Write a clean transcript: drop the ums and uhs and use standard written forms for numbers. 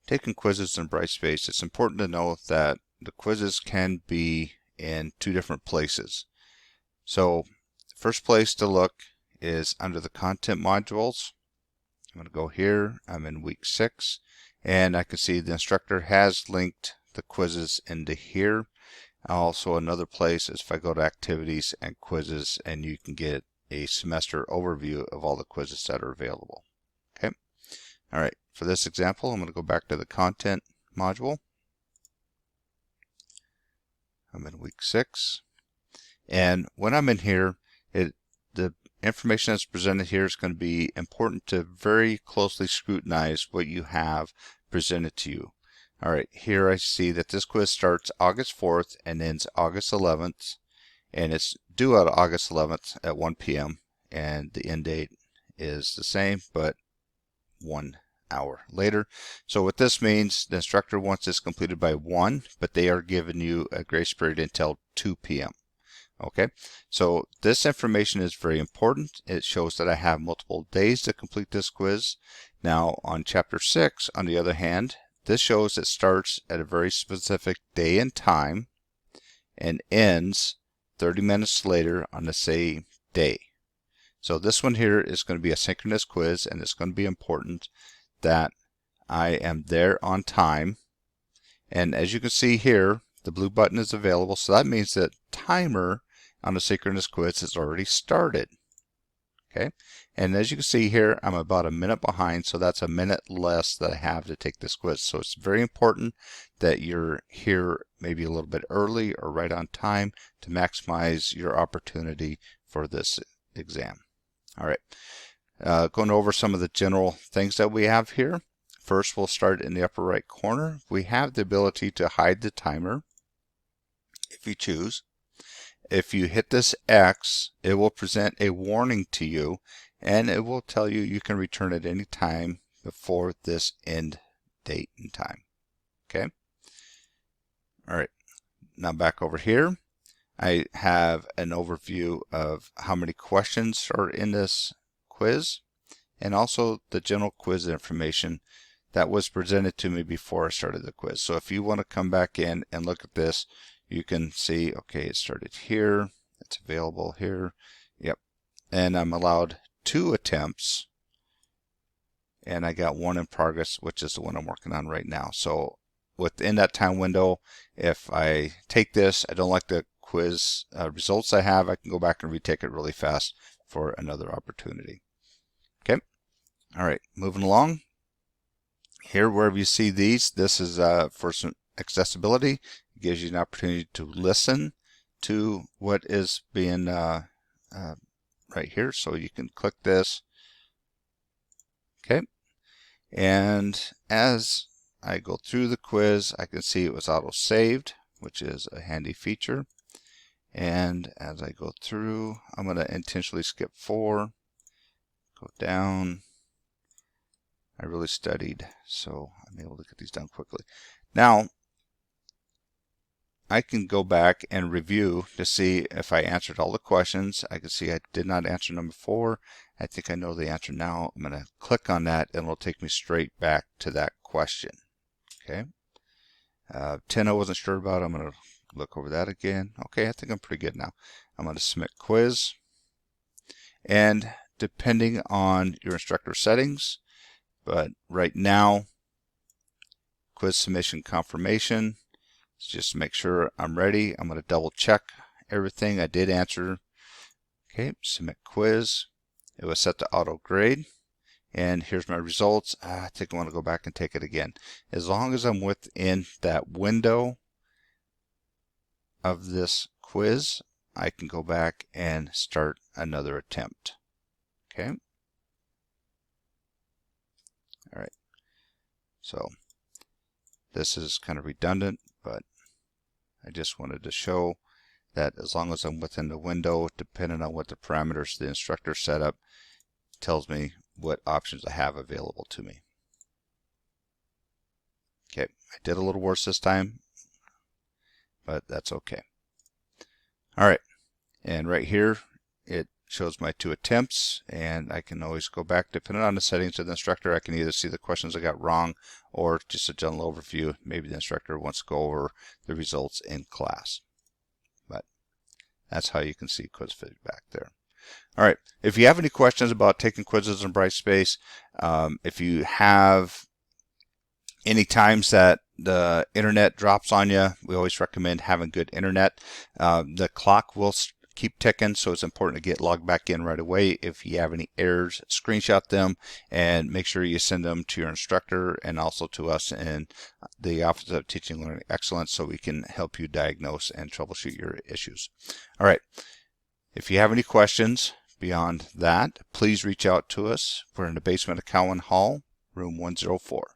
taking quizzes in Brightspace, it's important to know that the quizzes can be in two different places. So first place to look is under the content modules. I'm going to go here. I'm in week 6 and I can see the instructor has linked the quizzes into here. Also another place is if I go to activities and quizzes, and you can get a semester overview of all the quizzes that are available. Okay. All right. For this example, I'm going to go back to the content module. I'm in week 6. And when I'm in here, the information that's presented here is going to be important to very closely scrutinize what you have presented to you. All right, here I see that this quiz starts August 4th and ends August 11th, and it's due out August 11th at 1 p.m. and the end date is the same, but 1 hour later. So what this means, the instructor wants this completed by 1, but they are giving you a grace period until 2 p.m. Okay, so this information is very important. It shows that I have multiple days to complete this quiz. Now on chapter 6, on the other hand, this shows it starts at a very specific day and time and ends 30 minutes later on the same day. So this one here is going to be a synchronous quiz, and it's going to be important that I am there on time. And as you can see here, the blue button is available, so that means that timer on the synchronous quiz has already started. Okay, and as you can see here, I'm about a minute behind, so that's a minute less that I have to take this quiz. So it's very important that you're here maybe a little bit early or right on time to maximize your opportunity for this exam. All right, going over some of the general things that we have here. First, we'll start in the upper right corner. We have the ability to hide the timer if you choose. If you hit this X, it will present a warning to you, and it will tell you you can return at any time before this end date and time. Okay. All right. Now back over here, I have an overview of how many questions are in this quiz, and also the general quiz information that was presented to me before I started the quiz. So if you want to come back in and look at this, you can see, okay, it started here, it's available here, yep, and I'm allowed 2 attempts, and I got 1 in progress, which is the one I'm working on right now. So within that time window, if I take this, I don't like the quiz results I have, I can go back and retake it really fast for another opportunity. Okay, all right, moving along. Here, wherever you see these, this is for some accessibility. It gives you an opportunity to listen to what is being right here. So you can click this. Okay. And as I go through the quiz, I can see it was auto-saved, which is a handy feature. And as I go through, I'm going to intentionally skip 4, go down. I really studied, so I'm able to get these done quickly. Now, I can go back and review to see if I answered all the questions. I can see I did not answer number 4. I think I know the answer now. I'm going to click on that, and it'll take me straight back to that question. Okay. 10 I wasn't sure about. I'm going to look over that again. Okay, I think I'm pretty good now. I'm going to submit quiz. And depending on your instructor settings, but right now, quiz submission confirmation. Just to make sure I'm ready. I'm going to double check everything I did answer. Okay, submit quiz. It was set to auto grade. And here's my results. I think I want to go back and take it again. As long as I'm within that window of this quiz, I can go back and start another attempt. Okay. All right. So this is kind of redundant, but I just wanted to show that as long as I'm within the window, depending on what the parameters the instructor set up, tells me what options I have available to me. Okay, I did a little worse this time, but that's okay. All right, and right here, it shows my 2 attempts, and I can always go back depending on the settings of the instructor. I can either see the questions I got wrong or just a general overview. Maybe the instructor wants to go over the results in class. But that's how you can see quiz feedback there. All right, if you have any questions about taking quizzes in Brightspace, if you have any times that the internet drops on you, we always recommend having good internet. The clock will keep ticking, so it's important to get logged back in right away. If you have any errors, screenshot them and make sure you send them to your instructor and also to us in the Office of Teaching and Learning Excellence so we can help you diagnose and troubleshoot your issues. All right, if you have any questions beyond that, please reach out to us. We're in the basement of Cowan Hall, room 104.